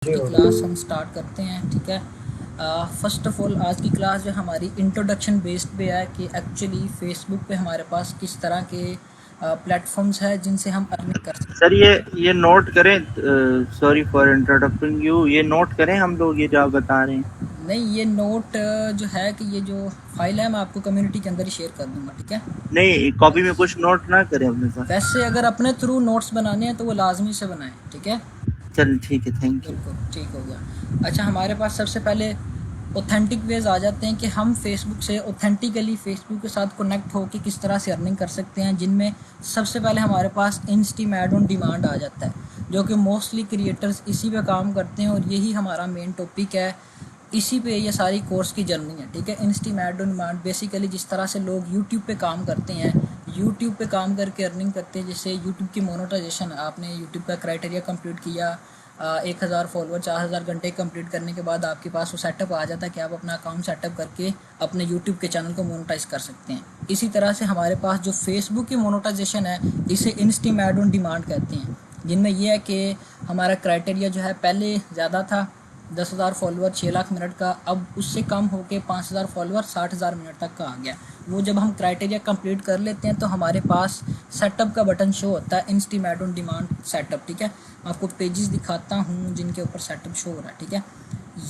की क्लास हम स्टार्ट करते हैं। ठीक है, फ़र्स्ट ऑफ़ ऑल आज की क्लास जो हमारी इंट्रोडक्शन बेस्ड पे है कि एक्चुअली फ़ेसबुक पे हमारे पास किस तरह के प्लेटफॉर्म्स है जिनसे हम अर्निंग कर सकते सर ये नोट करें, सॉरी फॉर इंट्रोडक्टिंग यू, ये नोट करें हम लोग ये जो आप बता रहे हैं। हैं। नहीं, ये नोट जो है कि ये जो फाइल है मैं आपको कम्युनिटी के अंदर ही शेयर कर दूंगा। ठीक है, नहीं, कॉपी में कुछ नोट ना करें अपने पास। वैसे अगर अपने थ्रू नोट्स बनाने हैं तो वो लाजमी से बनाएं। ठीक है, चल ठीक है, थैंक यू। बिल्कुल ठीक हो गया। अच्छा, हमारे पास सबसे पहले ऑथेंटिक वेज आ जाते हैं कि हम फेसबुक से ऑथेंटिकली फेसबुक के साथ कनेक्ट होकर किस तरह से अर्निंग कर सकते हैं, जिनमें सबसे पहले हमारे पास इंस्टीम ऐड ऑन डिमांड आ जाता है, जो कि मोस्टली क्रिएटर्स इसी पे काम करते हैं और यही हमारा मेन टॉपिक है। इसी पे ये सारी कोर्स की जर्नी है। ठीक है, इंस्टीम ऐड ऑन डिमांड बेसिकली जिस तरह से लोग यूट्यूब पे काम करते हैं, यूट्यूब पे काम करके अर्निंग करते हैं। जैसे यूट्यूब की मोनेटाइजेशन, आपने यूट्यूब का क्राइटेरिया कंप्लीट किया, 1000 फॉलोअर 4000 घंटे कंप्लीट करने के बाद आपके पास वो सेटअप आ जाता है कि आप अपना अकाउंट सेटअप करके अपने यूट्यूब के चैनल को मोनेटाइज कर सकते हैं। इसी तरह से हमारे पास जो फेसबुक की मोनेटाइजेशन है, इसे इंस्टीम ऐड ऑन डिमांड कहते हैं, जिनमें यह है कि हमारा क्राइटेरिया जो है पहले ज़्यादा था, 10,000 फॉलोअर 6 लाख मिनट का, अब उससे कम होकर 5,000 फॉलोअर 60,000 मिनट तक का आ गया। वो जब हम क्राइटेरिया कंप्लीट कर लेते हैं तो हमारे पास सेटअप का बटन शो होता है, इंस्टीम ऐड ऑन डिमांड सेटअप। ठीक है, आपको पेजेस दिखाता हूँ जिनके ऊपर सेटअप शो हो रहा है। ठीक है,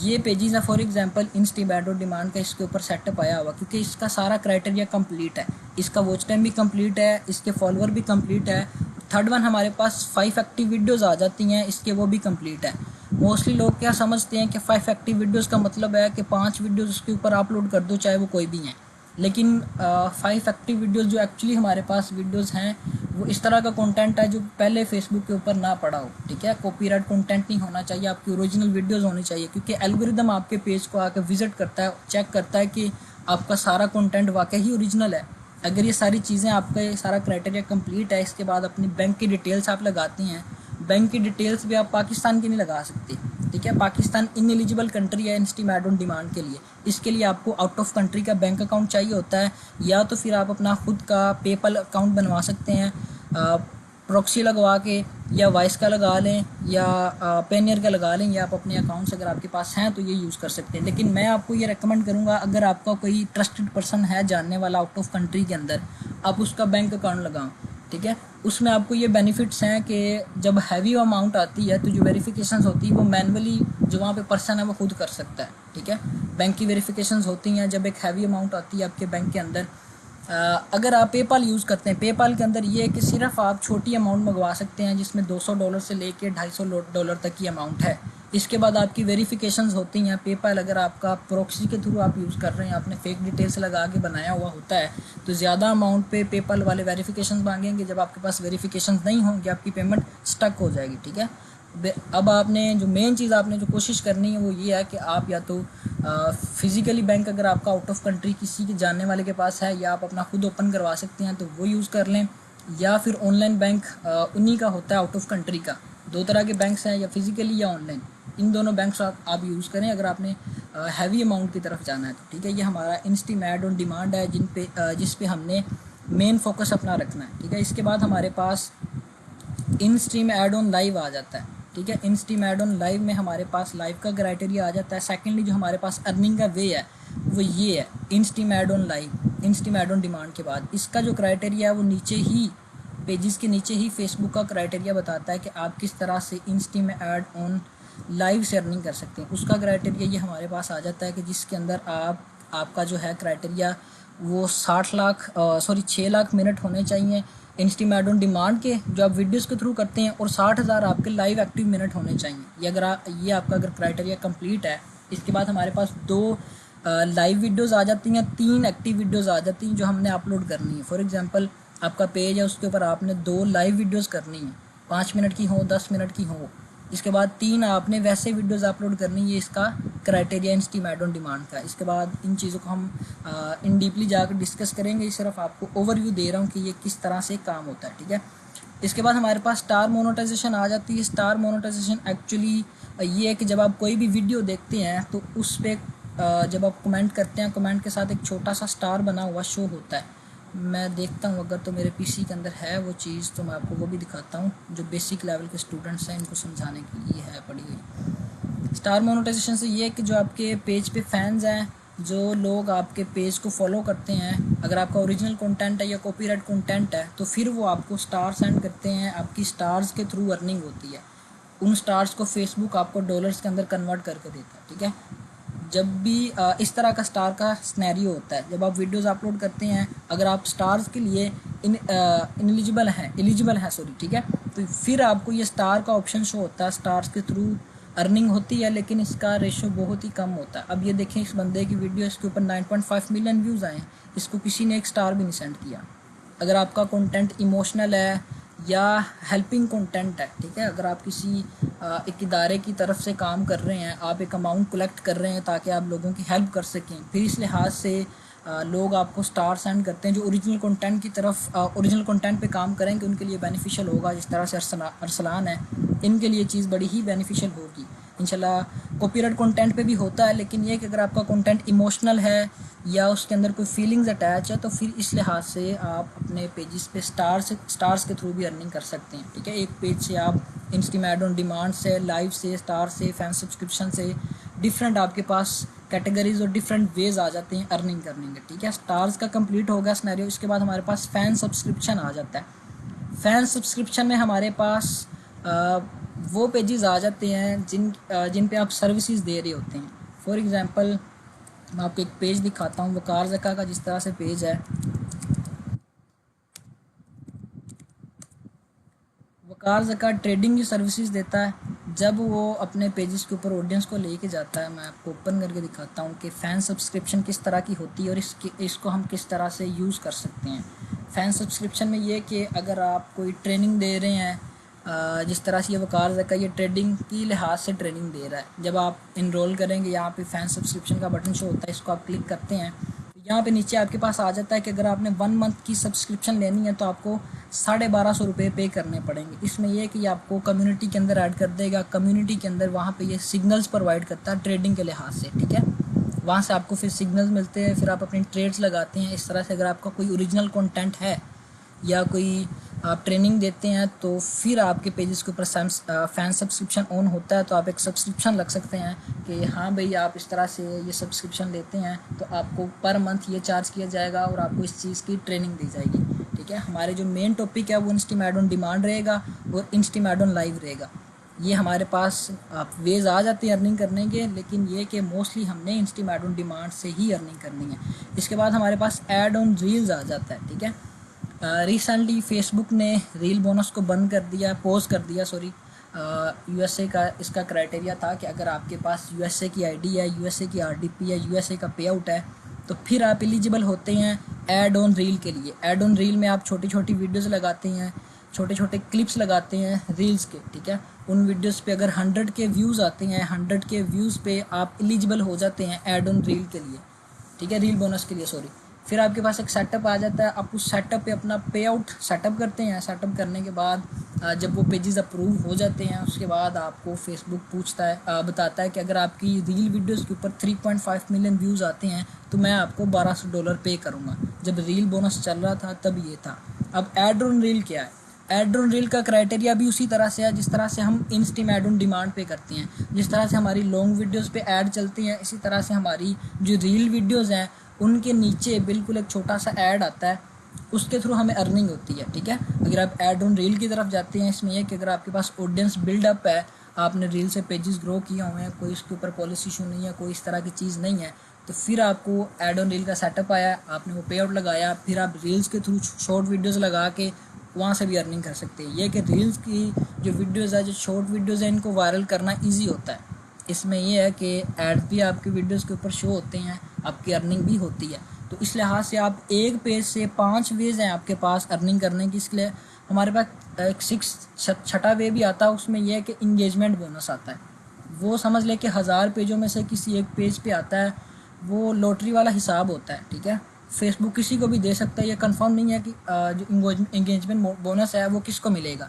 ये पेजेस है for example in stream ad on demand का, इसके ऊपर सेटअप आया हुआ क्योंकि इसका सारा क्राइटेरिया कंप्लीट है, इसका वॉच टाइम भी कंप्लीट है, इसके फॉलोअर भी कंप्लीट है। थर्ड वन हमारे पास 5 एक्टिव वीडियोज़ आ जाती हैं, इसके वो भी कंप्लीट है। मोस्टली लोग क्या समझते हैं कि 5 एक्टिव वीडियोज़ का मतलब है कि 5 वीडियोज़ उसके ऊपर अपलोड कर दो चाहे वो कोई भी हैं, लेकिन 5 एक्टिव वीडियोज़ जो एक्चुअली हमारे पास वीडियोज़ हैं वो इस तरह का कंटेंट है जो पहले फेसबुक के ऊपर ना पड़ा हो। ठीक है, कॉपीराइट कंटेंट नहीं होना चाहिए, आपकी ओरिजिनल वीडियोज़ होनी चाहिए, क्योंकि एल्गोरिदम आपके पेज को आकर विजिट करता है, चेक करता है कि आपका सारा कंटेंट वाकई ही ओरिजिनल है। अगर ये सारी चीज़ें, आपका ये सारा क्राइटेरिया कंप्लीट है, इसके बाद अपनी बैंक की डिटेल्स आप लगाती हैं। बैंक की डिटेल्स भी आप पाकिस्तान की नहीं लगा सकते। ठीक है, पाकिस्तान इनएलिजिबल कंट्री है इंस्टीम ऐड ऑन डिमांड के लिए। इसके लिए आपको आउट ऑफ कंट्री का बैंक अकाउंट चाहिए होता है, या तो फिर आप अपना खुद का पेपल अकाउंट बनवा सकते हैं प्रॉक्सी लगवा के, या वाइस का लगा लें, या पेनियर का लगा लें, या आप अपने अकाउंट्स अगर आपके पास हैं तो ये यूज़ कर सकते हैं। लेकिन मैं आपको ये रेकमेंड करूँगा, अगर आपका कोई ट्रस्टेड पर्सन है जानने वाला आउट ऑफ कंट्री के अंदर, आप उसका बैंक अकाउंट लगाओ। ठीक है, उसमें आपको ये बेनिफिट्स हैं कि जब हैवी अमाउंट आती है तो जो वेरिफिकेशंस होती है वो मैनुअली जो वहाँ पे पर्सन है वो खुद कर सकता है। ठीक है, बैंक की वेरिफिकेशंस होती हैं जब एक हैवी अमाउंट आती है आपके बैंक के अंदर। अगर आप पेपाल यूज़ करते हैं, पेपाल के अंदर ये है कि सिर्फ आप छोटी अमाउंट मंगवा सकते हैं, जिसमें $200 से लेके $250 तक की अमाउंट है। इसके बाद आपकी वेरिफिकेशंस होती हैं। पेपाल अगर आपका प्रॉक्सी के थ्रू आप यूज़ कर रहे हैं, आपने फेक डिटेल्स लगा के बनाया हुआ होता है, तो ज़्यादा अमाउंट पे पेपाल वाले वेरिफिकेशंस मांगेंगे। जब आपके पास वेरिफिकेशंस नहीं होंगे आपकी पेमेंट स्टक हो जाएगी। ठीक है, अब आपने जो मेन चीज़ आपने जो कोशिश करनी है वो ये है कि आप या तो फिज़िकली बैंक अगर आपका आउट ऑफ कंट्री किसी के जानने वाले के पास है, या आप अपना खुद ओपन करवा सकते हैं तो वो यूज़ कर लें, या फिर ऑनलाइन बैंक उन्हीं का होता है आउट ऑफ कंट्री का। दो तरह के बैंक्स हैं, या फिज़िकली या ऑनलाइन, इन दोनों बैंक्स आप यूज़ करें अगर आपने हैवी अमाउंट की तरफ जाना है तो। ठीक है, ये हमारा इंस्टीम ऐड ऑन डिमांड है जिस पे हमने मेन फोकस अपना रखना है। ठीक है, इसके बाद हमारे पास in stream ad on live आ जाता है। ठीक है, in stream ad on live में हमारे पास लाइव का क्राइटेरिया आ जाता है। सेकेंडली जो हमारे पास अर्निंग का वे है वो ये है, in stream ad on live, in stream ad on demand के बाद इसका जो क्राइटेरिया है वो नीचे ही पेजेस के नीचे ही फेसबुक का क्राइटेरिया बताता है कि आप किस तरह से इन स्ट्रीम ऐड ऑन लाइव से अर्निंग कर सकते हैं। उसका क्राइटेरिया ये हमारे पास आ जाता है कि जिसके अंदर आपका जो है क्राइटेरिया वो 6 लाख मिनट होने चाहिए इंस्टीम ऐड ऑन डिमांड के जो आप वीडियोस के थ्रू करते हैं, और 60,000 आपके लाइव एक्टिव मिनट होने चाहिए। ये आपका अगर क्राइटेरिया कंप्लीट है, इसके बाद हमारे पास 2 लाइव वीडियोस आ जाती हैं, 3 एक्टिव वीडियोस आ जाती हैं जो हमने अपलोड करनी है। फॉर एग्जांपल आपका पेज है, उसके ऊपर आपने 2 लाइव वीडियोस करनी है, 5 मिनट की हो 10 मिनट की हो। इसके बाद 3 आपने वैसे वीडियोस अपलोड करनी है, इसका क्राइटेरिया इंस्टीम ऐड ऑन डिमांड का। इसके बाद इन चीज़ों को हम इन डीपली जाकर डिस्कस करेंगे, सिर्फ आपको ओवरव्यू दे रहा हूँ कि ये किस तरह से काम होता है। ठीक है, इसके बाद हमारे पास स्टार मोनेटाइजेशन आ जाती है। स्टार मोनेटाइजेशन एक्चुअली ये है कि जब आप कोई भी वीडियो देखते हैं तो उस पर जब आप कमेंट करते हैं, कमेंट के साथ एक छोटा सा स्टार बना हुआ शो होता है। मैं देखता हूँ अगर तो मेरे पीसी के अंदर है वो चीज़, तो मैं आपको वो भी दिखाता हूँ। जो बेसिक लेवल के स्टूडेंट्स हैं इनको समझाने के लिए है पड़ी हुई। स्टार मोनेटाइजेशन से ये है कि जो आपके पेज पे फैंस हैं, जो लोग आपके पेज को फॉलो करते हैं, अगर आपका ओरिजिनल कंटेंट है या कॉपीराइट कंटेंट है तो फिर वो आपको स्टार सेंड करते हैं, आपकी स्टार्स के थ्रू अर्निंग होती है। उन स्टार्स को फेसबुक आपको डॉलर्स के अंदर कन्वर्ट करके देता है, ठीक है। जब भी इस तरह का स्टार का स्नैरियो होता है, जब आप वीडियोस अपलोड करते हैं, अगर आप स्टार्स के लिए एलिजिबल हैं सॉरी, ठीक है, तो फिर आपको ये स्टार का ऑप्शन शो होता है, स्टार्स के थ्रू अर्निंग होती है, लेकिन इसका रेशो बहुत ही कम होता है। अब ये देखें, इस बंदे की वीडियो, इसके ऊपर 9.5 मिलियन व्यूज़ आए हैं, इसको किसी ने एक स्टार भी नहीं सेंड किया। अगर आपका कंटेंट इमोशनल है या हेल्पिंग कंटेंट है, ठीक है, अगर आप किसी एक इदारे की तरफ से काम कर रहे हैं, आप एक अमाउंट कलेक्ट कर रहे हैं ताकि आप लोगों की हेल्प कर सकें, फिर इस लिहाज से लोग आपको स्टार सेंड करते हैं। जो ओरिजिनल कंटेंट की तरफ ओरिजिनल कंटेंट पे काम करेंगे उनके लिए बेनिफिशियल होगा, जिस तरह से अरसलान है, इनके लिए चीज़ बड़ी ही बेनिफिशियल होगी इंशाल्लाह। कॉपीराइट कंटेंट पे भी होता है, लेकिन ये कि अगर आपका कंटेंट इमोशनल है या उसके अंदर कोई फीलिंग्स अटैच है तो फिर इस लिहाज से आप अपने पेजेस पे स्टार्स के थ्रू भी अर्निंग कर सकते हैं, ठीक है। एक पेज से आप इंस्टीम ऐड ऑन डिमांड से, लाइव से, स्टार से, फैन सब्सक्रिप्शन से, डिफरेंट आपके पास कैटेगरीज और डिफरेंट वेज आ जाते हैं अर्निंग करने के, ठीक है। स्टार्स का कंप्लीट हो गया सिनेरियो। इसके बाद हमारे पास फैन सब्सक्रिप्शन आ जाता है। फैन सब्सक्रिप्शन में हमारे पास वो पेजेस आ जाते हैं जिन पे आप सर्विसेज दे रहे होते हैं। फॉर एग्जांपल मैं आपको एक पेज दिखाता हूँ, वकार ज़का का जिस तरह से पेज है। वकार ज़का ट्रेडिंग की सर्विसेज देता है। जब वो अपने पेजेस के ऊपर ऑडियंस को लेके जाता है, मैं आपको ओपन करके दिखाता हूँ कि फ़ैन सब्सक्रिप्शन किस तरह की होती है और इसको हम किस तरह से यूज़ कर सकते हैं। फ़ैन सब्सक्रिप्शन में ये कि अगर आप कोई ट्रेनिंग दे रहे हैं, जिस तरह से ये वकार ज़का ये ट्रेडिंग की लिहाज से ट्रेनिंग दे रहा है, जब आप इनरोल करेंगे यहाँ पे फ़ैन सब्सक्रिप्शन का बटन शो होता है, इसको आप क्लिक करते हैं, यहाँ पे नीचे आपके पास आ जाता है कि अगर आपने 1 मंथ की सब्सक्रिप्शन लेनी है तो आपको 1250 रुपये पे करने पड़ेंगे। इसमें यह है कि आपको कम्युनिटी के अंदर ऐड कर देगा। कम्युनिटी के अंदर वहाँ पे ये सिग्नल्स प्रोवाइड करता है ट्रेडिंग के लिहाज से, ठीक है। वहाँ से आपको फिर सिग्नल्स मिलते हैं, फिर आप अपनी ट्रेड्स लगाते हैं। इस तरह से अगर आपका कोई ओरिजिनल कंटेंट है या कोई आप ट्रेनिंग देते हैं तो फिर आपके पेजेस के ऊपर फ़ैन सब्सक्रिप्शन ऑन होता है, तो आप एक सब्सक्रिप्शन लग सकते हैं कि हाँ भाई आप इस तरह से ये सब्सक्रिप्शन लेते हैं तो आपको पर मंथ ये चार्ज किया जाएगा और आपको इस चीज़ की ट्रेनिंग दी जाएगी, ठीक है। हमारे जो मेन टॉपिक है वो इंस्टीम ऐड ऑन डिमांड रहेगा और इंस्टीम ऐड ऑन लाइव रहेगा। ये हमारे पास वेज आ जाते हैं अर्निंग करने के, लेकिन ये कि मोस्टली हमने इंस्टीम ऐड ऑन डिमांड से ही अर्निंग करनी है। इसके बाद हमारे पास ऐड ऑन रील्स आ जाता है, ठीक है। रिसेंटली फेसबुक ने रील बोनस को बंद कर दिया, पोज कर दिया सॉरी। यूएसए का इसका क्राइटेरिया था कि अगर आपके पास यूएसए की आईडी है, यूएसए की आरडीपी है, यूएसए का पे आउट है तो फिर आप एलिजिबल होते हैं ऐड ऑन रील के लिए। ऐड ऑन रील में आप छोटी छोटी वीडियोस लगाते हैं, छोटे छोटे क्लिप्स लगाते हैं रील्स के, ठीक है। उन वीडियोस पे अगर 100 के व्यूज़ आते हैं, 100 के व्यूज़ पे आप एलिजिबल हो जाते हैं ऐड ऑन रील के लिए, ठीक है, रील बोनस के लिए सॉरी। फिर आपके पास एक सेटअप आ जाता है, आप उस सेटअप पे अपना पे आउट सेटअप करते हैं। सेटअप करने के बाद जब वो पेजेस अप्रूव हो जाते हैं उसके बाद आपको फेसबुक पूछता है, बताता है कि अगर आपकी रील वीडियोस के ऊपर 3.5 मिलियन व्यूज़ आते हैं तो मैं आपको $1200 पे करूँगा। जब रील बोनस चल रहा था तब ये था। अब ऐड ऑन रील क्या है? ऐड ऑन रील का क्राइटेरिया भी उसी तरह से है जिस तरह से हम इंस्टीम ऐड ऑन डिमांड पे करते हैं। जिस तरह से हमारी लॉन्ग वीडियोस पे ऐड चलती हैं, इसी तरह से हमारी जो रील वीडियोस हैं उनके नीचे बिल्कुल एक छोटा सा ऐड आता है, उसके थ्रू हमें अर्निंग होती है, ठीक है। अगर आप ऐड ऑन रील की तरफ जाते हैं, इसमें यह कि अगर आपके पास ऑडियंस बिल्डअप है, आपने रील से पेजेस ग्रो किए हुए हैं, कोई इसके ऊपर पॉलिसी इशू नहीं है, कोई इस तरह की चीज़ नहीं है, तो फिर आपको ऐड ऑन रील का सेटअप आया, आपने वो पे आउट लगाया, फिर आप रील्स के थ्रू शॉर्ट वीडियोज़ लगा के वहाँ से भी अर्निंग कर सकते हैं। ये कि रील्स की जो वीडियोज़ है, जो शॉर्ट वीडियोज़ है, इनको वायरल करना ईजी होता है। इसमें यह है कि एड्स भी आपके वीडियोज़ के ऊपर शो होते हैं, आपकी अर्निंग भी होती है। तो इस लिहाज से आप एक पेज से 5 वेज हैं आपके पास अर्निंग करने की। इसलिए हमारे पास एक छठा वे भी आता है, उसमें यह है कि इंगेजमेंट बोनस आता है। वो समझ ले कि 1000 पेजों में से किसी एक पेज पे आता है, वो लॉटरी वाला हिसाब होता है, ठीक है। फेसबुक किसी को भी दे सकता है, ये कंफर्म नहीं है कि जो इंगेजमेंट बोनस है वो किसको मिलेगा।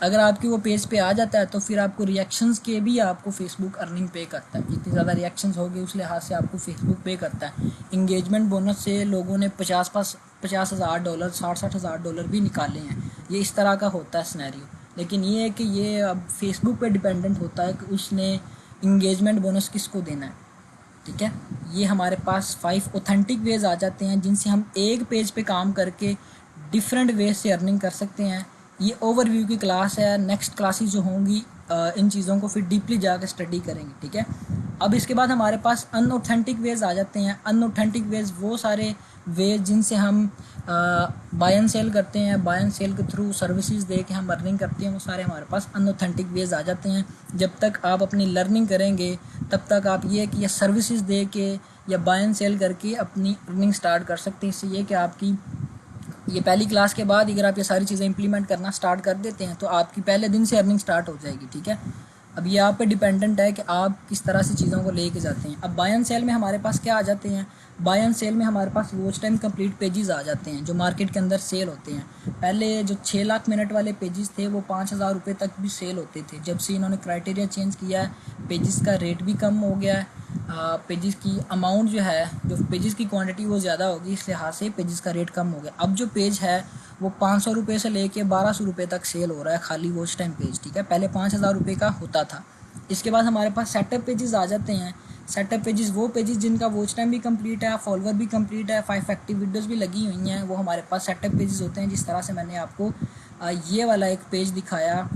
अगर आपकी वो पेज पे आ जाता है तो फिर आपको रिएक्शंस के भी आपको फेसबुक अर्निंग पे करता है। जितनी ज़्यादा रिएक्शंस होगी उस लिहाज से आपको फेसबुक पे करता है। इंगेजमेंट बोनस से लोगों ने $50,000 $60,000 भी निकाले हैं। ये इस तरह का होता है सिनेरियो। लेकिन ये है कि ये अब फेसबुक पे डिपेंडेंट होता है कि उसने इंगेजमेंट बोनस किसको देना है, ठीक है। ये हमारे पास 5 ऑथेंटिक वेज आ जाते हैं जिनसे हम एक पेज पे काम करके डिफरेंट वेज से अर्निंग कर सकते हैं। ये ओवरव्यू की क्लास है, नेक्स्ट क्लासेस जो होंगी इन चीज़ों को फिर डीपली जाकर स्टडी करेंगे, ठीक है। अब इसके बाद हमारे पास अनऑथेंटिक वेज आ जाते हैं। अनऑथेंटिक वेज वो सारे वेज जिनसे हम बाय एंड सेल करते हैं, बाय एंड सेल के थ्रू सर्विसेज दे के हम अर्निंग करते हैं, वो सारे हमारे पास अनऑथेंटिक वेज आ जाते हैं। जब तक आप अपनी लर्निंग करेंगे तब तक आप ये कि या सर्विसेज दे के या बाय एंड सेल करके अपनी अर्निंग स्टार्ट कर सकते हैं। इससे ये कि आपकी ये पहली क्लास के बाद अगर आप ये सारी चीज़ें इंप्लीमेंट करना स्टार्ट कर देते हैं तो आपकी पहले दिन से अर्निंग स्टार्ट हो जाएगी, ठीक है। अब ये आप पे डिपेंडेंट है कि आप किस तरह से चीज़ों को लेके जाते हैं। अब बाय एंड सेल में हमारे पास क्या आ जाते हैं, बाय एंड सेल में हमारे पास वॉच टाइम कंप्लीट पेजेस आ जाते हैं जो मार्केट के अंदर सेल होते हैं। पहले जो 6 लाख मिनट वाले पेजेस थे वो 5,000 रुपये तक भी सेल होते थे। जब से इन्होंने क्राइटेरिया चेंज किया है, पेजेस का रेट भी कम हो गया है, पेजेस की अमाउंट जो है, जो पेजेस की क्वांटिटी वो ज़्यादा होगी, इस लिहाज से पेजेस का रेट कम हो गया। अब जो पेज है वो 500 रुपये से लेके 1200 रुपये तक सेल हो रहा है खाली वॉच टाइम पेज, ठीक है। पहले 5,000 रुपये का होता था। इसके बाद हमारे पास सेटअप पेजेस आ जाते हैं। सेटअप पेजेस वो पेजेस जिनका वॉच टाइम भी कंप्लीट है, फॉलोअर भी कंप्लीट है, 5 एक्टिव वीडियोस भी लगी हुई हैं, वो हमारे पास सेटअप पेजेस होते हैं। जिस तरह से मैंने आपको ये वाला एक पेज दिखाया,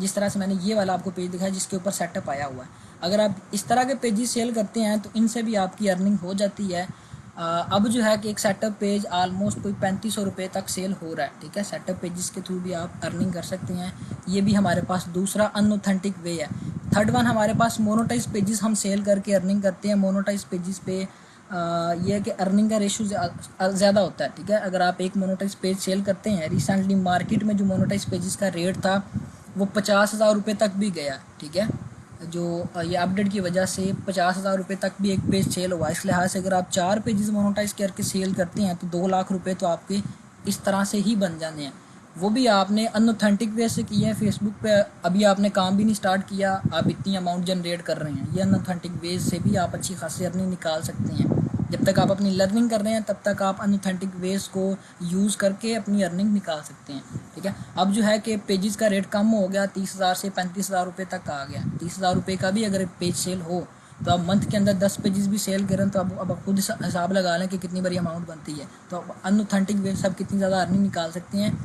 जिस तरह से मैंने ये वाला आपको पेज दिखाया जिसके ऊपर सेटअप आया हुआ है। अगर आप इस तरह के पेजेस सेल करते हैं तो इनसे भी आपकी अर्निंग हो जाती है। अब जो है कि एक सेटअप पेज आलमोस्ट कोई 3500 रुपये तक सेल हो रहा है, ठीक है। सेटअप पेजेस के थ्रू भी आप अर्निंग कर सकते हैं। ये भी हमारे पास दूसरा अनऑथेंटिक वे है। थर्ड वन हमारे पास मोनोटाइज पेजेस हम सेल करके अर्निंग करते हैं। मोनोटाइज पेजेस पे ये है कि अर्निंग का रेशो ज़्यादा होता है, ठीक है। अगर आप एक मोनोटाइज पेज सेल करते हैं, रिसेंटली मार्केट में जो मोनोटाइज पेजेस का रेट था वो 50,000 रुपये तक भी गया, ठीक है। जो ये अपडेट की वजह से 50,000 रुपये तक भी एक पेज सेल हुआ। इस लिहाज से अगर आप 4 पेजेस मोनोटाइज करके सेल करते हैं तो 2 लाख रुपए तो आपके इस तरह से ही बन जाने हैं। वो भी आपने अनऑथेंटिक वे से किया है। फेसबुक पे अभी आपने काम भी नहीं स्टार्ट किया, आप इतनी अमाउंट जनरेट कर रहे हैं। ये अनऑथेंटिक वे से भी आप अच्छी खासी अर्निंग निकाल सकते हैं। जब तक आप अपनी लर्निंग कर रहे हैं तब तक आप अनऑथेंटिक वेज को यूज़ करके अपनी अर्निंग निकाल सकते हैं, ठीक है। अब जो है कि पेजेस का रेट कम हो गया, 30,000 से 35,000 रुपये तक आ गया। 30,000 रुपये का भी अगर पेज सेल हो तो आप मंथ के अंदर 10 पेजेस भी सेल करें तो अब खुद हिसाब लगा लें कि कितनी बड़ी अमाउंट बनती है। तो अब अनऑथेंटिक वे से आप कितनी ज़्यादा अर्निंग निकाल सकते हैं।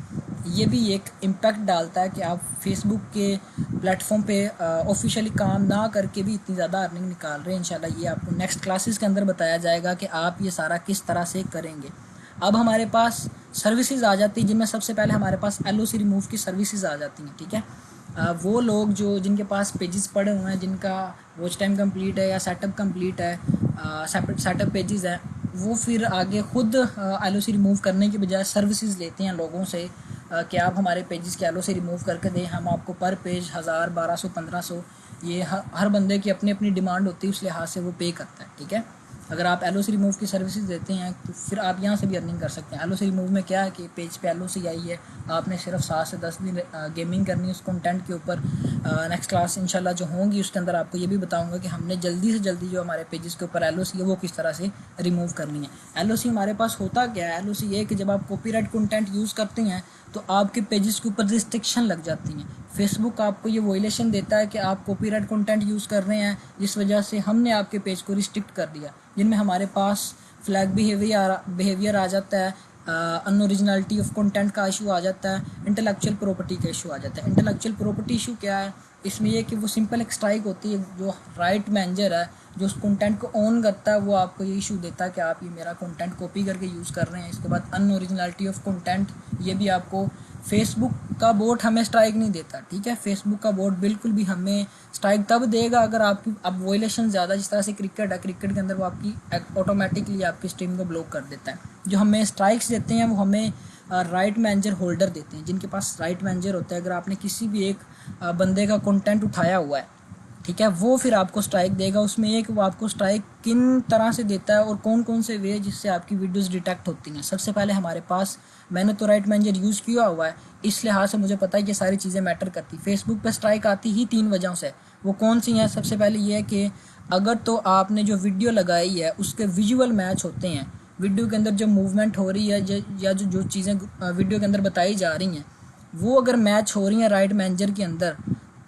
ये भी एक इम्पैक्ट डालता है कि आप फेसबुक के प्लेटफॉर्म पे ऑफिशियली काम ना करके भी इतनी ज़्यादा अर्निंग निकाल रहे हैं। इंशाल्लाह ये आपको नेक्स्ट क्लासेस के अंदर बताया जाएगा कि आप ये सारा किस तरह से करेंगे। अब हमारे पास सर्विसेज आ जाती है जिनमें सबसे पहले हमारे पास LOC रिमूव की सर्विसेज आ जाती हैं, ठीक है। वो लोग जो जिनके पास पेजेस पड़े हुए हैं, जिनका वॉच टाइम कंप्लीट है या सेटअप कंप्लीट है, सेटअप पेजेस हैं, वो फिर आगे खुद LOC रिमूव करने के बजाय सर्विसेज लेते हैं लोगों से कि आप हमारे पेजेस के LOC रिमूव करके दें, हम आपको पर पेज 1000, 1200, 1500, ये हर बंदे की अपनी अपनी डिमांड होती है, उस लिहाज से वो पे करता है, ठीक है। अगर आप LOC रिमूव की सर्विसेज देते हैं तो फिर आप यहाँ से भी अर्निंग कर सकते हैं। LOC रिमूव में क्या है कि पेज पे LOC आई है, आपने सिर्फ 7 से 10 दिन गेमिंग करनी है उस कंटेंट के ऊपर। नेक्स्ट क्लास इंशाल्लाह जो होंगी उसके अंदर आपको ये भी बताऊंगा कि हमने जल्दी से जल्दी जो हमारे पेजेस के ऊपर LOC है वो किस तरह से रिमूव करनी है। LOC हमारे पास होता क्या है, LOC ये है कि जब आप कॉपीराइट कंटेंट यूज़ करते हैं तो आपके पेजेस के ऊपर रिस्ट्रिक्शन लग जाती हैं। फेसबुक आपको ये वोलेशन देता है कि आप कॉपीराइट कंटेंट यूज़ कर रहे हैं, जिस वजह से हमने आपके पेज को रिस्ट्रिक्ट कर दिया, जिनमें हमारे पास फ्लैग बिहेवियर आ जाता है, अनओरिजिनलिटी ऑफ कंटेंट का इशू आ जाता है, इंटेलेक्चुअल प्रॉपर्टी का इशू आ जाता है। इंटेलेक्चुअल प्रॉपर्टी इशू क्या है, इसमें यह कि वो सिंपल एक स्ट्राइक होती है, जो राइट मैनेजर है जो उस कंटेंट को ऑन करता है वो आपको ये इशू देता है कि आप ये मेरा कंटेंट कॉपी करके यूज़ कर रहे हैं। इसके बाद अनओरिजिनलिटी ऑफ कंटेंट, ये भी आपको फेसबुक का बोर्ड हमें स्ट्राइक नहीं देता, ठीक है। फेसबुक का बोर्ड बिल्कुल भी हमें स्ट्राइक तब देगा अगर आपकी अब वोलेशन ज़्यादा, जिस तरह से क्रिकेट है, क्रिकेट के अंदर वो आपकी ऑटोमेटिकली आपकी स्ट्रीम को ब्लॉक कर देता है। जो हमें स्ट्राइक्स देते हैं वो हमें राइट मैनेजर होल्डर देते हैं, जिनके पास राइट मैनेजर होता है। अगर आपने किसी भी एक बंदे का कंटेंट उठाया हुआ है, ठीक है, वो फिर आपको स्ट्राइक देगा। उसमें एक वो आपको स्ट्राइक किन तरह से देता है और कौन कौन से वे जिससे आपकी वीडियोस डिटेक्ट होती हैं। सबसे पहले हमारे पास, मैंने तो राइट मैनेजर यूज़ किया हुआ है, इस लिहाज से मुझे पता है कि सारी चीज़ें मैटर करती। फेसबुक पे स्ट्राइक आती ही 3 वजहों से। वो कौन सी हैं? सबसे पहले ये है कि अगर तो आपने जो वीडियो लगाई है उसके विजुअल मैच होते हैं, वीडियो के अंदर जो मूवमेंट हो रही है या जो चीज़ें वीडियो के अंदर बताई जा रही हैं वो अगर मैच हो रही हैं राइट मैनेजर के अंदर,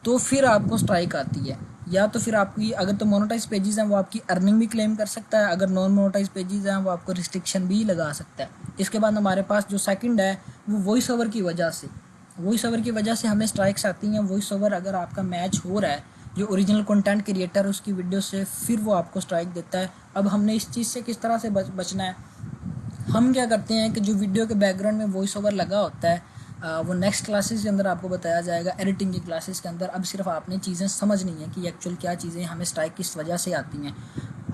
तो फिर आपको स्ट्राइक आती है। या तो फिर आपकी अगर तो मोनेटाइज पेजेस हैं वो आपकी अर्निंग भी क्लेम कर सकता है, अगर नॉन मोनेटाइज पेजेस हैं वो आपको रिस्ट्रिक्शन भी लगा सकता है। इसके बाद हमारे पास जो सेकंड है वो वॉइस ओवर की वजह से, वॉइस ओवर की वजह से हमें स्ट्राइक्स आती हैं। वॉइस ओवर अगर आपका मैच हो रहा है जो ओरिजिनल कंटेंट क्रिएटर है उसकी वीडियो से, फिर वो आपको स्ट्राइक देता है। अब हमने इस चीज़ से किस तरह से बचना है, हम क्या करते हैं कि जो वीडियो के बैकग्राउंड में वॉइस ओवर लगा होता है वो नेक्स्ट क्लासेस के अंदर आपको बताया जाएगा, एडिटिंग की क्लासेस के अंदर। अब सिर्फ आपने चीज़ें समझनी है कि एक्चुअल क्या चीज़ें हमें स्ट्राइक किस वजह से आती हैं।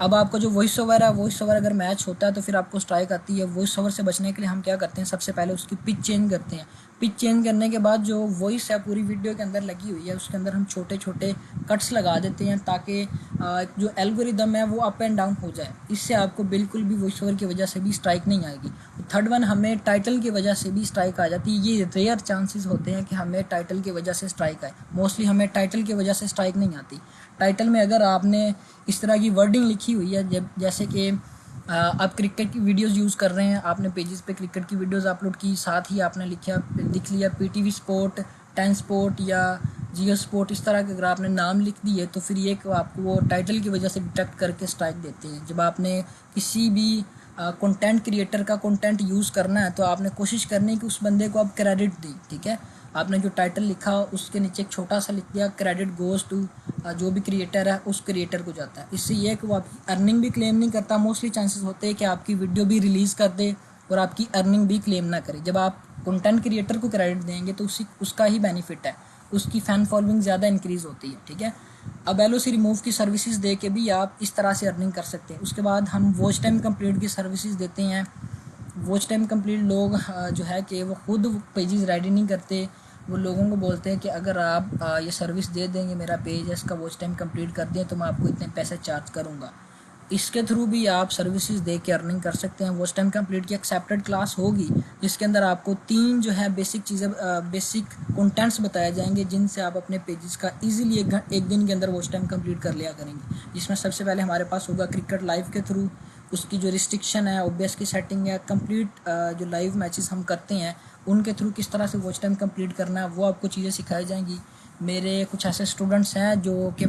अब आपका जो वॉइस ओवर है, वॉइस ओवर अगर मैच होता है तो फिर आपको स्ट्राइक आती है। वॉइस ओवर से बचने के लिए हम क्या करते हैं, सबसे पहले उसकी पिच चेंज करते हैं। पिच चेंज करने के बाद जो वॉइस है पूरी वीडियो के अंदर लगी हुई है उसके अंदर हम छोटे छोटे कट्स लगा देते हैं ताकि जो एल्गोरिदम है वो अप एंड डाउन हो जाए। इससे आपको बिल्कुल भी वॉइस ओवर की वजह से भी स्ट्राइक नहीं आएगी। थर्ड वन, हमें टाइटल की वजह से भी स्ट्राइक आ जाती है। ये रेयर चांसेस होते हैं कि हमें टाइटल की वजह से स्ट्राइक आए, मोस्टली हमें टाइटल की वजह से स्ट्राइक नहीं आती। टाइटल में अगर आपने इस तरह की वर्डिंग लिखी हुई है जैसे कि आप क्रिकेट की वीडियोस यूज़ कर रहे हैं, आपने पेजेस पे क्रिकेट की वीडियोस अपलोड की, साथ ही आपने लिख लिया पीटीवी स्पोर्ट, 10 स्पोर्ट या जियो स्पोर्ट, इस तरह के अगर आपने नाम लिख दिए तो फिर ये आपको वो टाइटल की वजह से डिटेक्ट करके स्ट्राइक देते हैं। जब आपने किसी भी कंटेंट क्रिएटर का कंटेंट यूज़ करना है तो आपने कोशिश करनी है कि उस बंदे को आप क्रेडिट दें, ठीक है। आपने जो टाइटल लिखा उसके नीचे एक छोटा सा लिख दिया क्रेडिट गोज़ टू जो भी क्रिएटर है, उस क्रिएटर को जाता है। इससे ये है कि वो आपकी अर्निंग भी क्लेम नहीं करता। मोस्टली चांसेस होते हैं कि आपकी वीडियो भी रिलीज़ कर दे और आपकी अर्निंग भी क्लेम ना करे। जब आप कंटेंट क्रिएटर को क्रेडिट देंगे तो उसका ही बेनिफिट है, उसकी फ़ैन फॉलोइंग ज़्यादा इंक्रीज़ होती है, ठीक है। अब LOC रिमूव की सर्विसेज दे के भी आप इस तरह से अर्निंग कर सकते हैं। उसके बाद हम वॉच टाइम कंप्लीट की सर्विसेज देते हैं। वॉच टाइम कंप्लीट लोग जो है कि वो खुद पेजेस रेडी नहीं करते, वो लोगों को बोलते हैं कि अगर आप ये सर्विस दे देंगे, मेरा पेज है इसका वॉच टाइम कंप्लीट कर दें तो मैं आपको इतने पैसे चार्ज करूँगा। इसके थ्रू भी आप सर्विसेज दे के अर्निंग कर सकते हैं। वॉच टाइम कंप्लीट की एक्सेप्टेड क्लास होगी जिसके अंदर आपको 3 जो है बेसिक चीज़ें, बेसिक कंटेंट्स बताए जाएंगे जिनसे आप अपने पेजेस का इजीली एक दिन के अंदर वॉच टाइम कंप्लीट कर लिया करेंगे। जिसमें सबसे पहले हमारे पास होगा क्रिकेट लाइव के थ्रू, उसकी जो रिस्ट्रिक्शन है, OBS की सेटिंग है, कंप्लीट जो लाइव मैचेस हम करते हैं उनके थ्रू किस तरह से वॉच टाइम कंप्लीट करना है वो आपको चीज़ें सिखाई जाएंगी। मेरे कुछ ऐसे स्टूडेंट्स हैं जो कि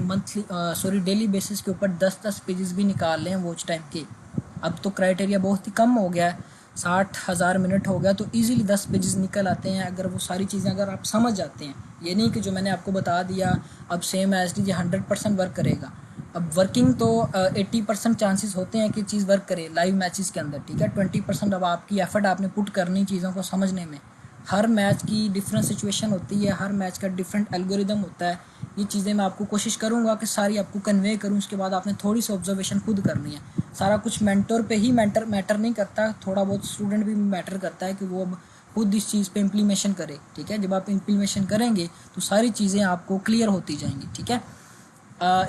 डेली बेसिस के ऊपर 10-10 पेजेस भी निकाल रहे हैं वॉच टाइम के। अब तो क्राइटेरिया बहुत ही कम हो गया है, 60,000 मिनट हो गया तो इजीली 10 पेजेस निकल आते हैं अगर वो सारी चीज़ें अगर आप समझ जाते हैं। ये नहीं कि जो मैंने आपको बता दिया अब सेम एज डी 100% वर्क करेगा। अब वर्किंग तो 80% चांसेस होते हैं कि चीज़ वर्क करे लाइव मैचेस के अंदर, ठीक है। 20% अब आपकी एफर्ट आपने पुट करनी चीज़ों को समझने में। हर मैच की डिफरेंट सिचुएशन होती है, हर मैच का डिफरेंट एल्गोरिदम होता है। ये चीज़ें मैं आपको कोशिश करूँगा कि सारी आपको कन्वे करूँ। उसके बाद आपने थोड़ी सी ऑब्जर्वेशन खुद करनी है। सारा कुछ मेंटर पे ही मैटर नहीं करता, थोड़ा बहुत स्टूडेंट भी मैटर करता है कि वो अब खुद इस चीज़ पे इम्प्लीमेशन करे, ठीक है। जब आप इम्प्लीमेशन करेंगे तो सारी चीज़ें आपको क्लियर होती जाएंगी, ठीक है।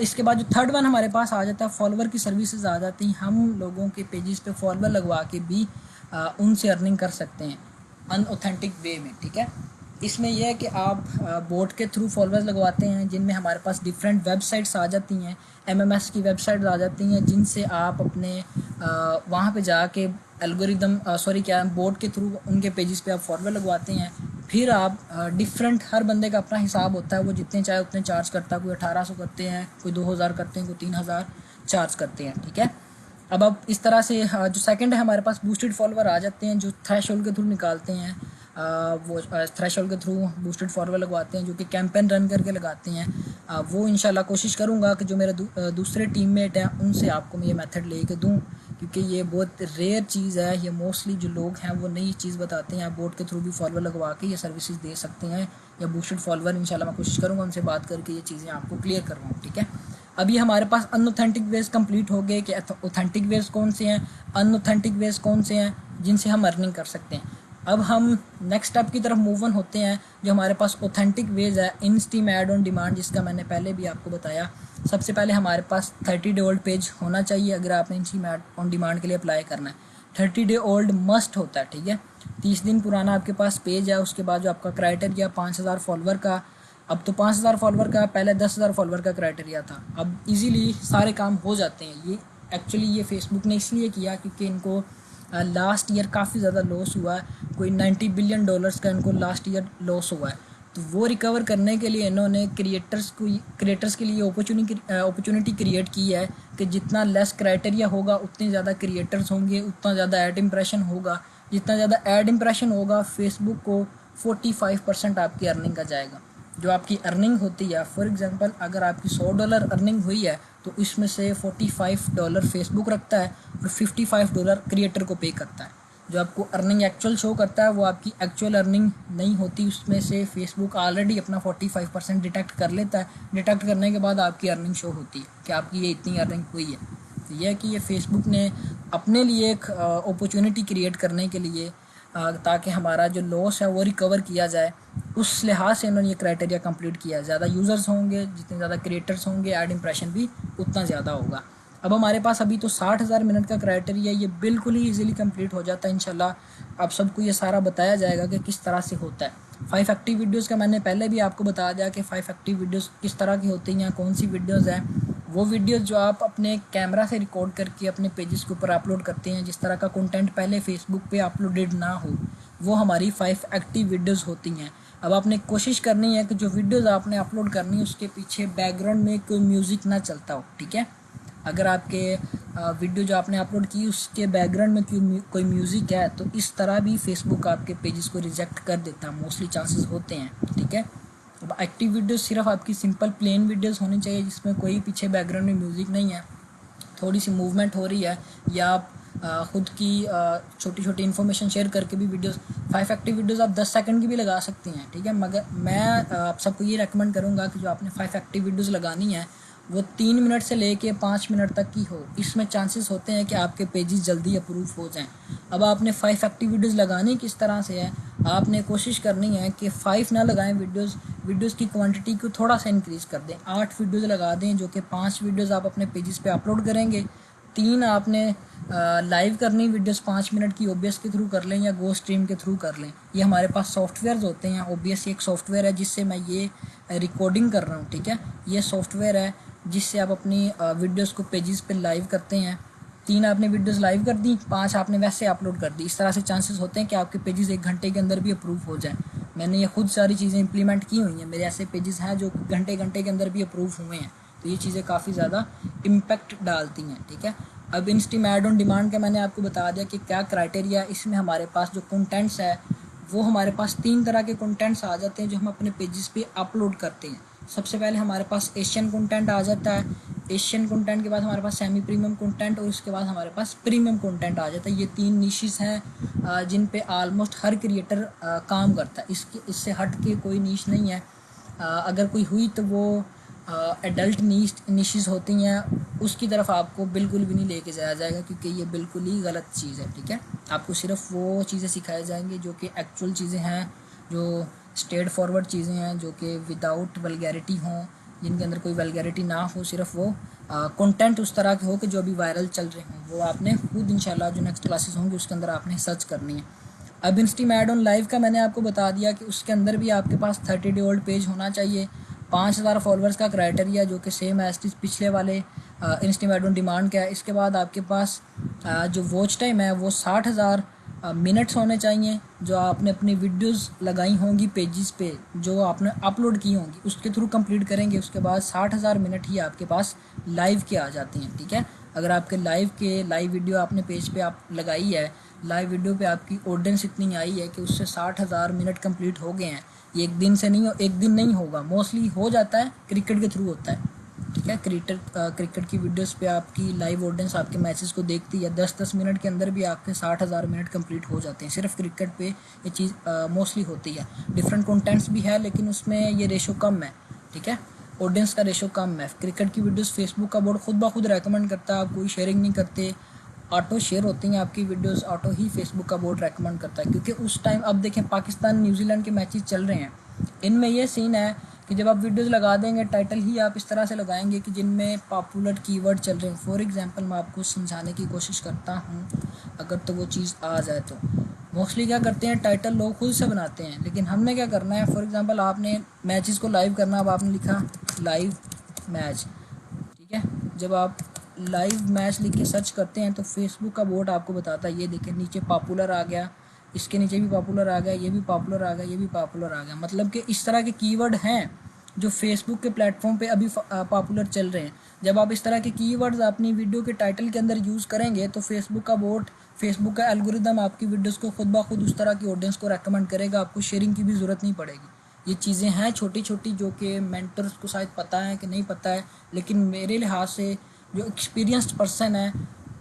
इसके बाद जो थर्ड वन हमारे पास आ जाता है, फॉलोवर की सर्विसेज आ जाती हैं। हम लोगों के पेजेस पे फॉलोवर लगवा के भी उनसे अर्निंग कर सकते हैं अनऑथेंटिक वे में, ठीक है। इसमें यह है कि आप बोट के थ्रू फॉलोअर्स लगवाते हैं जिनमें हमारे पास डिफरेंट वेबसाइट्स आ जाती हैं, MMS की वेबसाइट्स आ जाती हैं जिनसे आप अपने वहाँ पे जाके एल्गोरिदम बोट के थ्रू उनके पेजेस पे आप फॉलोअर लगवाते हैं। फिर आप डिफरेंट, हर बंदे का अपना हिसाब होता है, वो जितने चाहे उतने चार्ज करता है। कोई 1800 करते हैं, कोई 2000 करते हैं, कोई 3000 चार्ज करते हैं, ठीक है। अब आप इस तरह से जो सेकंड है हमारे पास बूस्टेड फॉलोवर आ जाते हैं जो थ्रेशोल्ड के थ्रू निकालते हैं। वो थ्रेशोल्ड के थ्रू बूस्टेड फॉलोवर लगवाते हैं जो कि कैंपेन रन करके लगाते हैं। वो इंशाल्लाह कोशिश करूँगा कि जो मेरे दूसरे टीममेट हैं उनसे आपको मैं ये मेथड लेके दूँ, क्योंकि ये बहुत रेयर चीज़ है। ये मोस्टली जो लोग हैं वो नई चीज़ बताते हैं। आप बोट के थ्रू भी फॉलोवर लगवा के ये सर्विसेज दे सकते हैं या बूस्टेड फॉलोवर। इंशाल्लाह मैं कोशिश करूँगा उनसे बात करके ये चीज़ें आपको क्लियर करवाऊँ, ठीक है। अभी हमारे पास अनऑथेंटिक वेज कंप्लीट हो गए कि ऑथेंटिक वेज कौन से हैं, अनऑथेंटिक वेज कौन से हैं जिनसे हम अर्निंग कर सकते हैं। अब हम नेक्स्ट स्टेप की तरफ मूव ऑन होते हैं। जो हमारे पास ऑथेंटिक वेज है, in steam add on demand, जिसका मैंने पहले भी आपको बताया। सबसे पहले हमारे पास 30 डे ओल्ड पेज होना चाहिए अगर आपने in steam add on demand के लिए अप्लाई करना है। 30 डे ओल्ड मस्ट होता है, ठीक है। 30 दिन पुराना आपके पास पेज है। उसके बाद जो आपका क्राइटेरिया 5000 फॉलोवर का, अब तो 5000 फॉलोवर का, पहले 10,000 फॉलोवर का क्राइटेरिया था। अब इजीली सारे काम हो जाते हैं। ये एक्चुअली ये फेसबुक ने इसलिए किया क्योंकि इनको लास्ट ईयर काफ़ी ज़्यादा लॉस हुआ है। कोई $90 बिलियन का इनको लास्ट ईयर लॉस हुआ है। तो वो रिकवर करने के लिए इन्होंने क्रिएटर्स के लिए अपॉर्चुनिटी क्रिएट की है कि जितना लेस क्राइटेरिया होगा उतने ज़्यादा क्रिएटर्स होंगे, उतना ज़्यादा ऐड इम्प्रेशन होगा, जितना ज़्यादा ऐड इम्प्रेशन होगा फेसबुक को 45% आपकी अर्निंग का जाएगा। जो आपकी अर्निंग होती है, फॉर एग्जांपल अगर आपकी $100 अर्निंग हुई है तो इसमें से $45 फेसबुक रखता है और $55 क्रिएटर को पे करता है। जो आपको अर्निंग एक्चुअल शो करता है वो आपकी एक्चुअल अर्निंग नहीं होती, उसमें से फेसबुक ऑलरेडी अपना 45% डिटेक्ट कर लेता है। डिटेक्ट करने के बाद आपकी अर्निंग शो होती है कि आपकी ये इतनी अर्निंग हुई है। तो यह है कि ये फेसबुक ने अपने लिए एक अपॉर्चुनिटी क्रिएट करने के लिए ताकि हमारा जो लॉस है वो रिकवर किया जाए, उस लिहाज से इन्होंने ये क्राइटेरिया कंप्लीट किया है। ज़्यादा यूज़र्स होंगे, जितने ज़्यादा क्रिएटर्स होंगे, ऐड इम्प्रेशन भी उतना ज़्यादा होगा। अब हमारे पास अभी तो 60,000 मिनट का क्राइटेरिया, ये बिल्कुल ही इजीली कंप्लीट हो जाता है इंशाल्लाह। आप सबको ये सारा बताया जाएगा कि किस तरह से होता है। 5 एक्टिव वीडियोज़ का मैंने पहले भी आपको बता दिया कि 5 एक्टिव वीडियोज़ किस तरह की होती हैं, कौन सी वीडियोज़ हैं। वो वीडियोज़ जो आप अपने कैमरा से रिकॉर्ड करके अपने पेजेस के ऊपर अपलोड करते हैं, जिस तरह का कंटेंट पहले फेसबुक पे अपलोडेड ना हो, वो हमारी 5 एक्टिव वीडियोज़ होती हैं। अब आपने कोशिश करनी है कि जो वीडियोज़ आपने अपलोड करनी है उसके पीछे बैकग्राउंड में कोई म्यूज़िक ना चलता हो, ठीक है। अगर आपके वीडियो जो आपने अपलोड की उसके बैकग्राउंड में कोई म्यूज़िक है तो इस तरह भी फेसबुक आपके पेजेस को रिजेक्ट कर देता है, मोस्टली चांसेस होते हैं, ठीक है। अब एक्टिव वीडियोस सिर्फ आपकी सिंपल प्लेन वीडियोस होनी चाहिए जिसमें कोई पीछे बैकग्राउंड में म्यूज़िक नहीं है, थोड़ी सी मूवमेंट हो रही है, या आप ख़ुद की छोटी छोटी इन्फॉर्मेशन शेयर करके भी वीडियोस। 5 एक्टिव वीडियोस आप 10 सेकंड की भी लगा सकती हैं, ठीक है। मगर मैं आप सबको ये रेकमेंड करूँगा कि जो आपने 5 एक्टिव वीडियोस लगानी है वो 3 मिनट से लेके 5 मिनट तक की हो। इसमें चांसेस होते हैं कि आपके पेजेस जल्दी अप्रूव हो जाएं। अब आपने 5 एक्टिव वीडियोस लगानी किस तरह से है, आपने कोशिश करनी है कि 5 ना लगाएं वीडियोस की क्वांटिटी को थोड़ा सा इंक्रीज़ कर दें। 8 वीडियोस लगा दें, जो कि 5 वीडियोस आप अपने पेजेस पे अपलोड करेंगे, 3 आपने लाइव करनी वीडियोस 5 मिनट की ओबीएस के थ्रू कर लें या गो स्ट्रीम के थ्रू कर लें। ये हमारे पास सॉफ्टवेयर्स होते हैं, ओबीएस एक सॉफ्टवेयर है जिससे मैं ये रिकॉर्डिंग कर रहा हूँ, ठीक है। ये सॉफ्टवेयर है जिससे आप अपनी वीडियोस को पेजेस पे लाइव करते हैं। 3 आपने वीडियोस लाइव कर दी, 5 आपने वैसे अपलोड कर दी। इस तरह से चांसेस होते हैं कि आपके पेजेस 1 घंटे के अंदर भी अप्रूव हो जाएं। मैंने ये खुद सारी चीज़ें इंप्लीमेंट की हुई हैं, मेरे ऐसे पेजेस हैं जो घंटे के अंदर भी अप्रूव हुए हैं। तो ये चीज़ें काफ़ी ज़्यादा इम्पैक्ट डालती हैं, ठीक है। अब इंस्टीम ऐड ऑन डिमांड का मैंने आपको बता दिया कि क्या क्राइटेरिया। इसमें हमारे पास जो कंटेंट्स है वो हमारे पास 3 तरह के कंटेंट्स आ जाते हैं जो हम अपने पेजेस पे अपलोड करते हैं। सबसे पहले हमारे पास एशियन कंटेंट आ जाता है, एशियन कंटेंट के बाद हमारे पास सेमी प्रीमियम कंटेंट और उसके बाद हमारे पास प्रीमियम कंटेंट आ जाता है। ये 3 निशेस हैं जिन पे आलमोस्ट हर क्रिएटर काम करता है। इससे हट के कोई नीश नहीं है। अगर कोई हुई तो वो एडल्ट निशेस होती हैं, उसकी तरफ आपको बिल्कुल भी नहीं लेके जाया जाएगा क्योंकि ये बिल्कुल ही गलत चीज़ है, ठीक है। आपको सिर्फ वो चीज़ें सिखाई जाएंगी जो कि एक्चुअल चीज़ें हैं, जो स्ट्रेट फॉरवर्ड चीज़ें हैं, जो कि विदाउट वल्गैरिटी हों, जिनके अंदर कोई वल्गैरिटी ना हो, सिर्फ वो कंटेंट उस तरह के हो कि जो अभी वायरल चल रहे हों। वो आपने खुद इंशाल्लाह जो नेक्स्ट क्लासेस होंगी उसके अंदर आपने सर्च करनी है। अब इंस्टीम ऐड ऑन लाइव का मैंने आपको बता दिया कि उसके अंदर भी आपके पास 30 डे ओल्ड पेज होना चाहिए, 5000 फॉलोअर्स का क्राइटेरिया जो कि सेम एज पिछले वाले इंस्टीम ऐड ऑन डिमांड का है। इसके बाद आपके पास जो वॉच टाइम है वो 60,000 मिनट्स होने चाहिए जो आपने अपनी वीडियोस लगाई होंगी पेजेस पे, जो आपने अपलोड की होंगी उसके थ्रू कंप्लीट करेंगे। उसके बाद 60,000 मिनट ही आपके पास लाइव के आ जाते हैं, ठीक है। अगर आपके लाइव वीडियो आपने पेज पे आप लगाई है, लाइव वीडियो पे आपकी ऑडियंस इतनी आई है कि उससे 60,000 मिनट कंप्लीट हो गए हैं। ये एक दिन नहीं होगा, मोस्टली हो जाता है, क्रिकेट के थ्रू होता है, ठीक है। क्रिकेट की वीडियोस पे आपकी लाइव ऑडियंस आपके मैचेस को देखती है, 10-10 मिनट के अंदर भी आपके 60,000 मिनट कंप्लीट हो जाते हैं। सिर्फ क्रिकेट पे ये चीज़ मोस्टली होती है। डिफरेंट कंटेंट्स भी है लेकिन उसमें ये रेशो कम है, ठीक है। ऑडियंस का रेशो कम है। क्रिकेट की वीडियोस फेसबुक का बोर्ड खुद ब खुद रेकमेंड करता है, आप कोई शेयरिंग नहीं करते, ऑटो शेयर होती हैं आपकी वीडियोस, ऑटो ही फेसबुक का बोर्ड रेकमेंड करता है। क्योंकि उस टाइम अब देखें पाकिस्तान न्यूजीलैंड के मैचेस चल रहे हैं, इनमें यह सीन है कि जब आप वीडियोस लगा देंगे टाइटल ही आप इस तरह से लगाएंगे कि जिनमें पॉपुलर कीवर्ड चल रहे हैं। फॉर एग्जांपल मैं आपको समझाने की कोशिश करता हूँ, अगर तो वो चीज़ आ जाए तो। मोस्टली क्या करते हैं, टाइटल लोग खुद से बनाते हैं, लेकिन हमने क्या करना है, फॉर एग्जांपल आपने मैचेस को लाइव करना, अब आपने लिखा लाइव मैच, ठीक है। जब आप लाइव मैच लिख के सर्च करते हैं तो फेसबुक का बोर्ड आपको बताता है, ये देखें नीचे पॉपुलर आ गया, इसके नीचे भी पॉपुलर आ गया, ये भी पॉपुलर आ गया, ये भी पॉपुलर आ गया। मतलब कि इस तरह के कीवर्ड हैं जो फेसबुक के प्लेटफॉर्म पे अभी पॉपुलर चल रहे हैं। जब आप इस तरह के कीवर्ड्स अपनी वीडियो के टाइटल के अंदर यूज़ करेंगे तो फेसबुक का एल्गोरिदम आपकी वीडियोस को खुद ब खुद उस तरह की ऑडियंस को रेकमेंड करेगा, आपको शेयरिंग की भी ज़रूरत नहीं पड़ेगी। ये चीज़ें हैं छोटी छोटी जो कि मेंटर्स को शायद पता है कि नहीं पता है, लेकिन मेरे लिहाज से जो एक्सपीरियंस्ड पर्सन है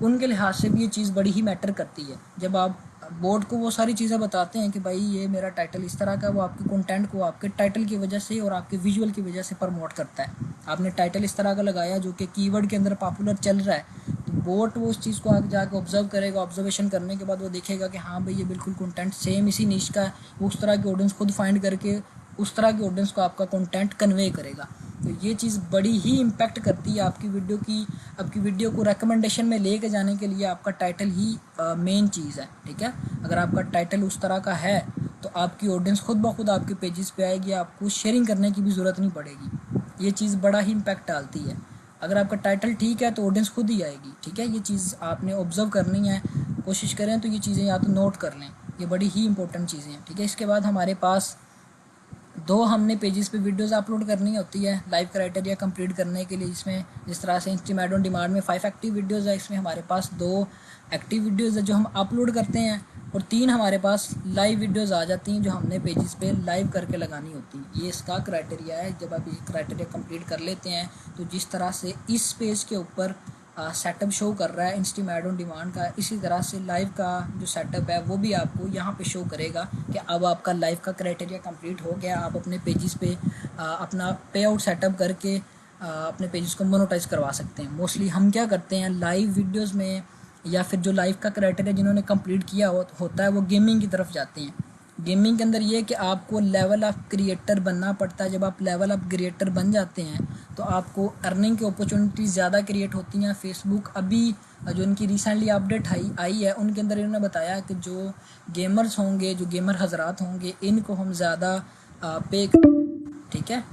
उनके लिहाज से भी ये चीज़ बड़ी ही मैटर करती है। जब आप बोर्ड को वो सारी चीज़ें बताते हैं कि भाई ये मेरा टाइटल इस तरह का, वो आपके कंटेंट को आपके टाइटल की वजह से और आपके विजुअल की वजह से प्रमोट करता है। आपने टाइटल इस तरह का लगाया जो कि कीवर्ड के अंदर पॉपुलर चल रहा है, तो बोर्ड वो उस चीज़ को आगे जाकर ऑब्जर्व करेगा। ऑब्जर्वेशन करने के बाद वो देखेगा कि हाँ भाई ये बिल्कुल कंटेंट सेम इसी नीश का है, वो उस तरह की ऑडियंस खुद फाइंड करके उस तरह की ऑडियंस को आपका कंटेंट कन्वे करेगा। तो ये चीज़ बड़ी ही इम्पैक्ट करती है आपकी वीडियो को रिकमेंडेशन में लेके जाने के लिए। आपका टाइटल ही मेन चीज़ है, ठीक है। अगर आपका टाइटल उस तरह का है तो आपकी ऑडियंस खुद ब खुद आपके पेजेस पे आएगी, आपको शेयरिंग करने की भी ज़रूरत नहीं पड़ेगी। ये चीज़ बड़ा ही इम्पैक्ट डालती है। अगर आपका टाइटल ठीक है तो ऑडियंस खुद ही आएगी, ठीक है। ये चीज़ आपने ऑब्जर्व करनी है, कोशिश करें तो ये चीज़ें या तो नोट कर लें, ये बड़ी ही इंपॉर्टेंट चीज़ें हैं, ठीक है। इसके बाद हमारे पास हमने पेजेस पे वीडियोस अपलोड करनी होती है लाइव क्राइटेरिया कंप्लीट करने के लिए। इसमें जिस तरह से इंस्टीमेट ऑन डिमांड में 5 एक्टिव वीडियोस है, इसमें हमारे पास 2 एक्टिव वीडियोस है जो हम अपलोड करते हैं, और 3 हमारे पास लाइव वीडियोस आ जाती हैं जो हमने पेजेस पे लाइव करके लगानी होती हैं। ये इसका क्राइटेरिया है। जब आप ये क्राइटेरिया कंप्लीट कर लेते हैं तो जिस तरह से इस पेज के ऊपर सेटअप शो कर रहा है इंस्टीमेट ऑन डिमांड का, इसी तरह से लाइव का जो सेटअप है वो भी आपको यहाँ पे शो करेगा कि अब आपका लाइव का क्राइटेरिया कंप्लीट हो गया। आप अपने पेजेस पे अपना पे आउट सेटअप करके अपने पेजेस को मोनेटाइज करवा सकते हैं। मोस्टली हम क्या करते हैं लाइव वीडियोस में, या फिर जो लाइव का क्राइटेरिया जिन्होंने कंप्लीट किया होता है वो गेमिंग की तरफ जाते हैं। गेमिंग के अंदर ये कि आपको लेवल अप क्रिएटर बनना पड़ता है। जब आप लेवल अप क्रिएटर बन जाते हैं तो आपको अर्निंग की अपॉर्चुनिटीज़ ज़्यादा क्रिएट होती हैं। फेसबुक अभी जो इनकी रिसेंटली अपडेट आई है उनके अंदर इन्होंने बताया कि जो गेमर्स होंगे, जो गेमर हजरात होंगे, इनको हम ज़्यादा पे, ठीक है।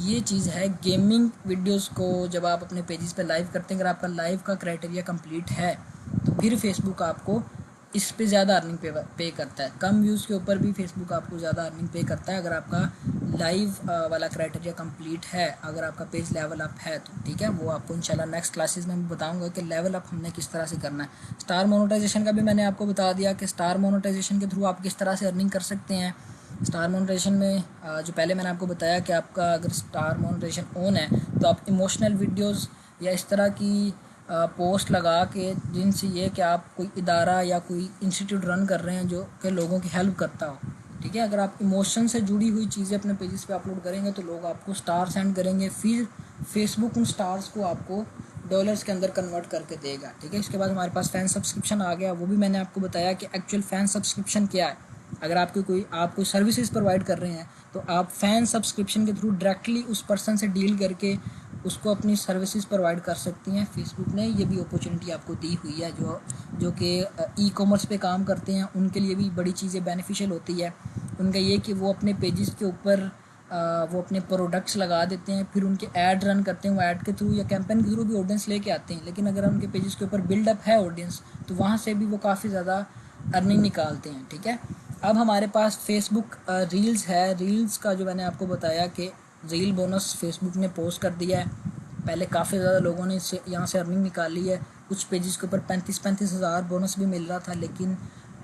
ये चीज़ है गेमिंग वीडियोस को जब आप अपने पेजेस पे लाइव करते हैं, अगर आपका लाइव का क्राइटेरिया कंप्लीट है तो फिर फेसबुक आपको इस पे ज़्यादा अर्निंग पे करता है। कम व्यूज़ के ऊपर भी फेसबुक आपको ज़्यादा अर्निंग पे करता है अगर आपका लाइव वाला क्राइटेरिया कंप्लीट है, अगर आपका पेज लेवल अप है तो, ठीक है। वो आपको इंशाल्लाह नेक्स्ट क्लासेस में बताऊंगा कि लेवल अप हमने किस तरह से करना है। स्टार मोनेटाइजेशन का भी मैंने आपको बता दिया कि स्टार मोनेटाइजेशन के थ्रू आप किस तरह से अर्निंग कर सकते हैं। स्टार मोनेटाइजेशन में जो पहले मैंने आपको बताया कि आपका अगर स्टार मोनेटाइजेशन ऑन है तो आप इमोशनल वीडियोज़ या इस तरह की पोस्ट लगा के जिनसे ये कि आप कोई इदारा या कोई इंस्टीट्यूट रन कर रहे हैं जो कि लोगों की हेल्प करता हो, ठीक है। अगर आप इमोशन से जुड़ी हुई चीज़ें अपने पेजेस पे अपलोड करेंगे तो लोग आपको स्टार सेंड करेंगे, फिर फेसबुक उन स्टार्स को आपको डॉलर्स के अंदर कन्वर्ट करके देगा, ठीक है। इसके बाद हमारे पास फ़ैन सब्सक्रिप्शन आ गया। वो भी मैंने आपको बताया कि एक्चुअल फ़ैन सब्सक्रिप्शन क्या है। अगर आप कोई सर्विसेज प्रोवाइड कर रहे हैं तो आप फ़ैन सब्सक्रिप्शन के थ्रू डायरेक्टली उस पर्सन से डील करके उसको अपनी सर्विसेज प्रोवाइड कर सकती हैं। फेसबुक ने ये भी अपॉर्चुनिटी आपको दी हुई है। जो कि ई कॉमर्स पे काम करते हैं उनके लिए भी बड़ी चीज़ें बेनिफिशियल होती है। उनका ये कि वो अपने पेजेस के ऊपर वो अपने प्रोडक्ट्स लगा देते हैं, फिर उनके ऐड रन करते हैं। वो ऐड के थ्रू या कैंपेन के थ्रू भी ऑडियंस लेके आते हैं, लेकिन अगर उनके पेजेस के ऊपर बिल्डअप है ऑडियंस तो वहाँ से भी वो काफ़ी ज़्यादा अर्निंग निकालते हैं, ठीक है। अब हमारे पास फेसबुक रील्स है। रील्स का जो मैंने आपको बताया कि रील बोनस फेसबुक ने पोस्ट कर दिया है। पहले काफ़ी ज़्यादा लोगों ने इससे यहाँ से अर्निंग निकाली है। कुछ पेजेस के ऊपर 35-35 हज़ार बोनस भी मिल रहा था, लेकिन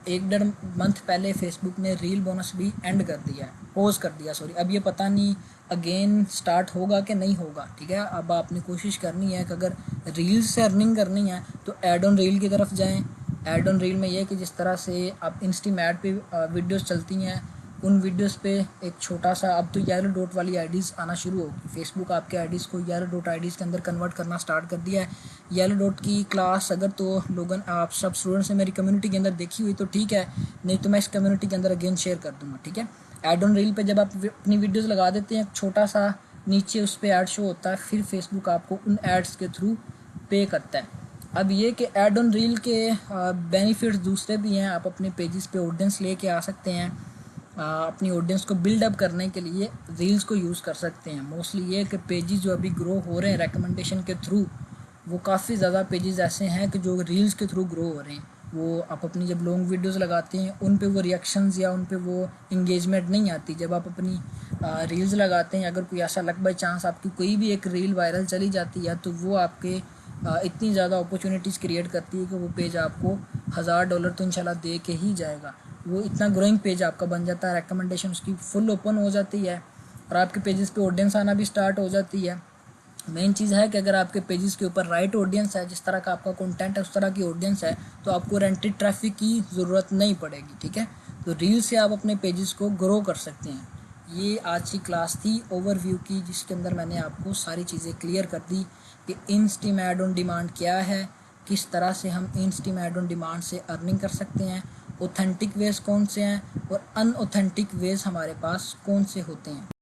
1-1.5 मंथ पहले फेसबुक ने रील बोनस भी एंड कर दिया है, पोज कर दिया सॉरी। अब ये पता नहीं अगेन स्टार्ट होगा कि नहीं होगा, ठीक है। अब आपने कोशिश करनी है कि अगर रील्स से अर्निंग करनी है तो ऐड ऑन रील की तरफ जाएँ। ऐड ऑन रील में ये कि जिस तरह से आप इंस्टीमेट पे वीडियोस चलती हैं उन वीडियोस पे एक छोटा सा, अब तो येलो डॉट वाली आईडीज़ आना शुरू होगी। फेसबुक आपके आईडीज़ को येलो डॉट आईडीज़ के अंदर कन्वर्ट करना स्टार्ट कर दिया है। येलो डॉट की क्लास अगर तो लोगों आप सब स्टूडेंट्स ने मेरी कम्युनिटी के अंदर देखी हुई तो ठीक है, नहीं तो मैं इस कम्युनिटी के अंदर अगेन शेयर कर दूँगा, ठीक है। ऐड ऑन रील पर जब आप अपनी वीडियोज़ लगा देते हैं छोटा सा नीचे उस पर ऐड शो होता है, फिर फेसबुक आपको उन एड्स के थ्रू पे करता है। अब ये कि ऐड ऑन रील के बेनिफिट्स दूसरे भी हैं। आप अपने पेजेस पे ऑडियंस लेके आ सकते हैं। अपनी ऑडियंस को बिल्डअप करने के लिए रील्स को यूज़ कर सकते हैं। मोस्टली ये कि पेजेस जो अभी ग्रो हो रहे हैं रिकमेंडेशन के थ्रू, वो काफ़ी ज़्यादा पेजेस ऐसे हैं कि जो रील्स के थ्रू ग्रो हो रहे हैं। वो आप अपनी जब लॉन्ग वीडियोस लगाते हैं उन पे वो रिएक्शंस या उन पे वो इंगेजमेंट नहीं आती। जब आप अपनी रील्स लगाते हैं, अगर कोई ऐसा लक बाई चांस आपकी कोई भी एक रील वायरल चली जाती है तो वो आपके इतनी ज़्यादा अपॉर्चुनिटीज़ क्रिएट करती है कि वो पेज आपको $1000 तो इंशाल्लाह दे के ही जाएगा। वो इतना ग्रोइंग पेज आपका बन जाता है, रिकमेंडेशन उसकी फुल ओपन हो जाती है और आपके पेजेस पे ऑडियंस आना भी स्टार्ट हो जाती है। मेन चीज़ है कि अगर आपके पेजेस के ऊपर राइट ऑडियंस है, जिस तरह का आपका कंटेंट है उस तरह की ऑडियंस है, तो आपको रेंटेड ट्रैफिक की ज़रूरत नहीं पड़ेगी। ठीक है, तो रील से आप अपने पेजेस को ग्रो कर सकते हैं। ये आज की क्लास थी ओवरव्यू की, जिसके अंदर मैंने आपको सारी चीज़ें क्लियर कर दी कि इंस्टीम ऐड ऑन डिमांड क्या है, किस तरह से हम इंस्टीम ऐड ऑन डिमांड से अर्निंग कर सकते हैं, ऑथेंटिक वेज कौन से हैं और अनऑथेंटिक वेज हमारे पास कौन से होते हैं।